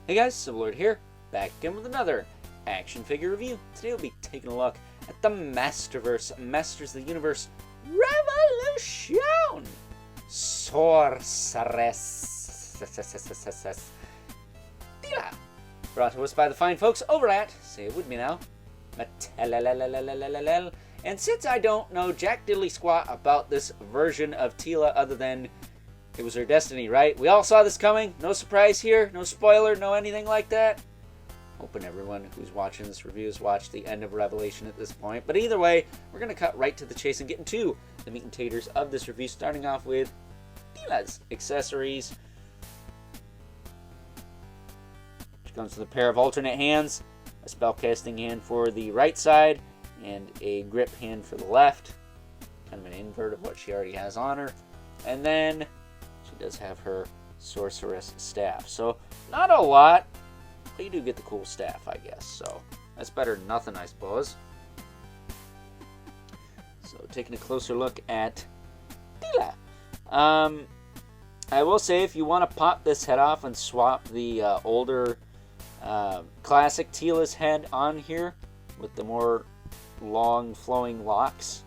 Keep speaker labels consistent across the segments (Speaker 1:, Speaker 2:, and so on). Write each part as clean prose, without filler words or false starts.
Speaker 1: Hey guys, Civilord here, back again with another action figure review. Today we'll be taking a look at the Masterverse, Masters of the Universe Revolution! Sorceress. Teela. Brought to us by the fine folks over at, say it with me now, Mattel. And since I don't know jack diddly squat about this version of Teela other than it was her destiny, right? We all saw this coming. No surprise here. No spoiler. No anything like that. Hoping everyone who's watching this review has watched the end of Revelation at this point. But either way, we're going to cut right to the chase and get into the meat and taters of this review, starting off with Teela's accessories. She comes with a pair of alternate hands, a spellcasting hand for the right side, and a grip hand for the left. Kind of an invert of what she already has on her. And then she does have her Sorceress staff. So, not a lot, but you do get the cool staff, I guess. So, that's better than nothing, I suppose. So, taking a closer look at Teela. I will say, if you want to pop this head off and swap the older classic Teela's head on here with the more long flowing locks,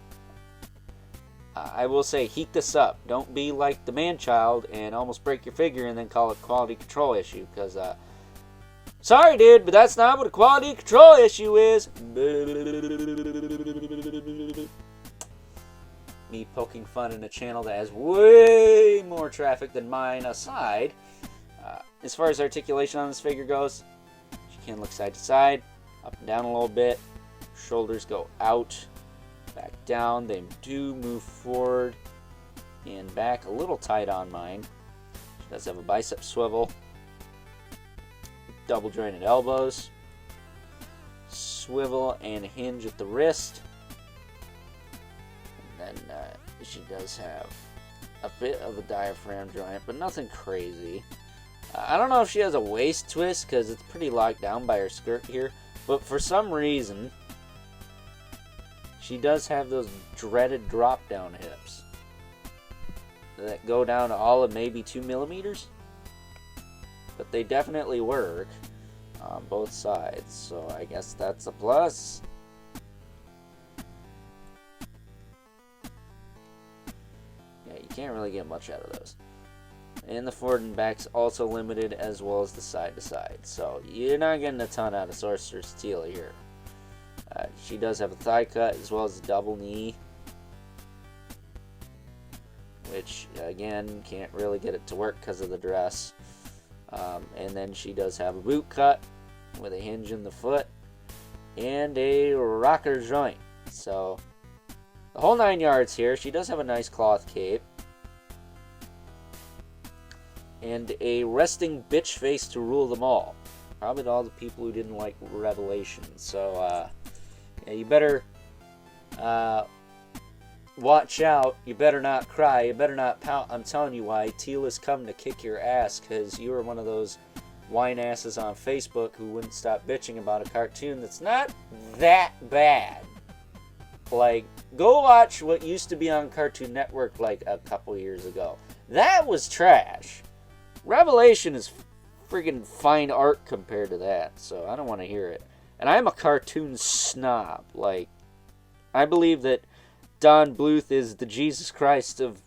Speaker 1: I will say, heat this up. Don't be like the man-child and almost break your figure and then call it quality control issue. Because, sorry, dude, but that's not what a quality control issue is. Me poking fun in a channel that has way more traffic than mine aside. As far as articulation on this figure goes, she can look side to side, up and down a little bit. Shoulders go out, back down. They do move forward and back a little tight on mine. She does have a bicep swivel, double jointed elbows, swivel and hinge at the wrist, and then she does have a bit of a diaphragm joint, but nothing crazy. I don't know if she has a waist twist because it's pretty locked down by her skirt here, but for some reason she does have those dreaded drop-down hips that go down to all of maybe 2 millimeters. But they definitely work on both sides, so I guess that's a plus. Yeah, you can't really get much out of those. And the forward and back's also limited, as well as the side-to-side. So you're not getting a ton out of Sorceress Teela here. She does have a thigh cut as well as a double knee, which again can't really get it to work because of the dress. And then she does have a boot cut with a hinge in the foot and a rocker joint. So the whole 9 yards here. She does have a nice cloth cape and a resting bitch face to rule them all. Probably to all the people who didn't like Revelation. So yeah, you better watch out. You better not cry. You better not pout. I'm telling you why. Teela's come to kick your ass because you were one of those whine asses on Facebook who wouldn't stop bitching about a cartoon that's not that bad. Like, go watch what used to be on Cartoon Network like a couple years ago. That was trash. Revelation is friggin' fine art compared to that, so I don't want to hear it. And I'm a cartoon snob. Like, I believe that Don Bluth is the Jesus Christ of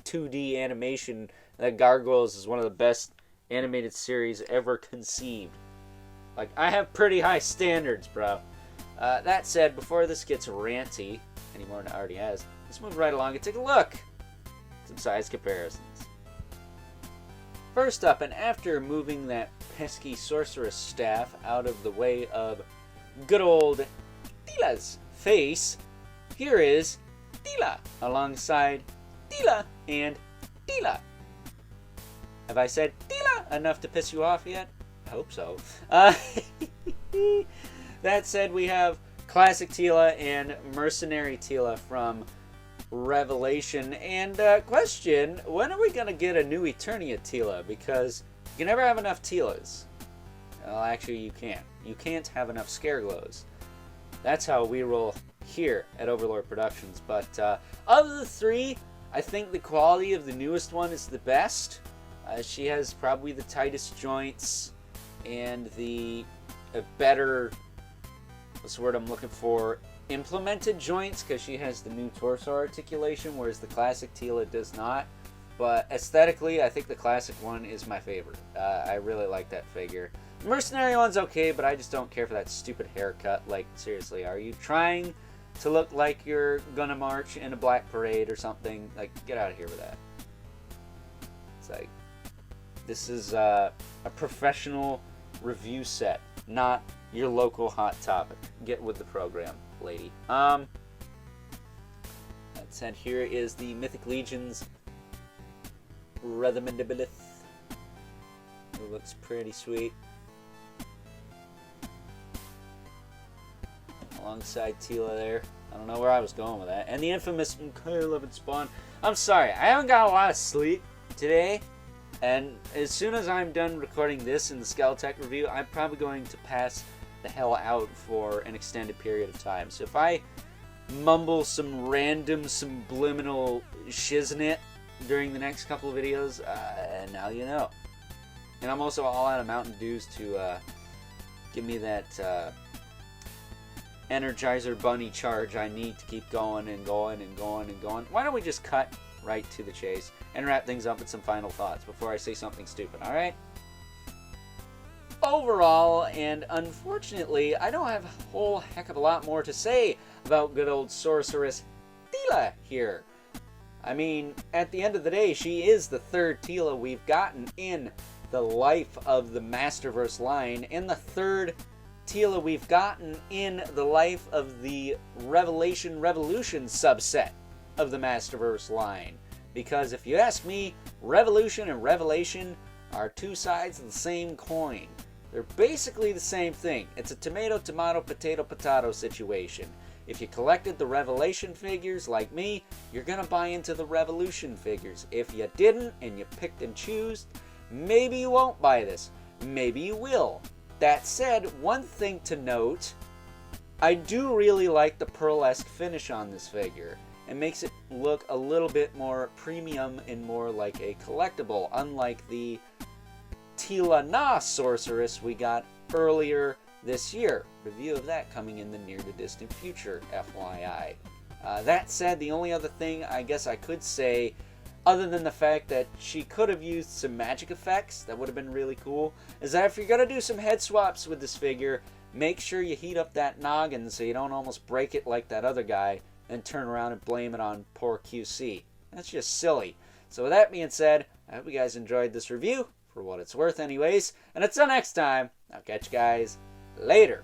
Speaker 1: 2D animation. That Gargoyles is one of the best animated series ever conceived. Like, I have pretty high standards, bro. That said, before this gets ranty, any more than it already has, let's move right along and take a look at some size comparisons. First up, and after moving that pesky Sorceress staff out of the way of good old Teela's face, here is Teela alongside Teela and Teela. Have I said Teela enough to piss you off yet? I hope so. That said, we have Classic Teela and Mercenary Teela from Revelation. And question, when are we going to get a new Eternia Teela? Because you can never have enough Teelas. Well, actually, you can't. You can't have enough Scareglows. That's how we roll here at Overlord Productions. But of the three, I think the quality of the newest one is the best. She has probably the tightest joints and a better, what's the word I'm looking for, implemented joints, because she has the new torso articulation, whereas the classic Teela does not. But aesthetically, I think the classic one is my favorite. I really like that figure. The Mercenary one's okay, but I just don't care for that stupid haircut. Like, seriously, are you trying to look like you're gonna march in a black parade or something? Like, get out of here with that. It's like, this is a professional review set, not your local Hot Topic. Get with the program, lady. That said, here is the Mythic Legions Rhythmidabilith. It looks pretty sweet. Alongside Teela there. I don't know where I was going with that. And the infamous Mikhail of Spawn. I'm sorry, I haven't got a lot of sleep today. And as soon as I'm done recording this in the Skeletech review, I'm probably going to pass the hell out for an extended period of time. So if I mumble some random subliminal shiznit during the next couple of videos, now you know. And I'm also all out of Mountain Dews to give me that Energizer Bunny charge I need to keep going and going and going and going. Why don't we just cut right to the chase and wrap things up with some final thoughts before I say something stupid, alright? Overall, and unfortunately, I don't have a whole heck of a lot more to say about good old Sorceress Teela here. I mean, at the end of the day, she is the third Teela we've gotten in the life of the Masterverse line, and the third Teela we've gotten in the life of the Revelation Revolution subset of the Masterverse line. Because if you ask me, Revolution and Revelation are two sides of the same coin. They're basically the same thing. It's a tomato, tomato, potato, potato situation. If you collected the Revelation figures like me, you're going to buy into the Revolution figures. If you didn't and you picked and chose, maybe you won't buy this. Maybe you will. That said, one thing to note, I do really like the pearlesque finish on this figure. It makes it look a little bit more premium and more like a collectible, unlike the Teela Na Sorceress we got earlier this year. Review of that coming in the near to distant future, FYI. That said, the only other thing I guess I could say, other than the fact that she could have used some magic effects, that would have been really cool, is that if you're going to do some head swaps with this figure, make sure you heat up that noggin so you don't almost break it like that other guy and turn around and blame it on poor QC. That's just silly. So with that being said, I hope you guys enjoyed this review, for what it's worth anyways, and until next time, I'll catch you guys later.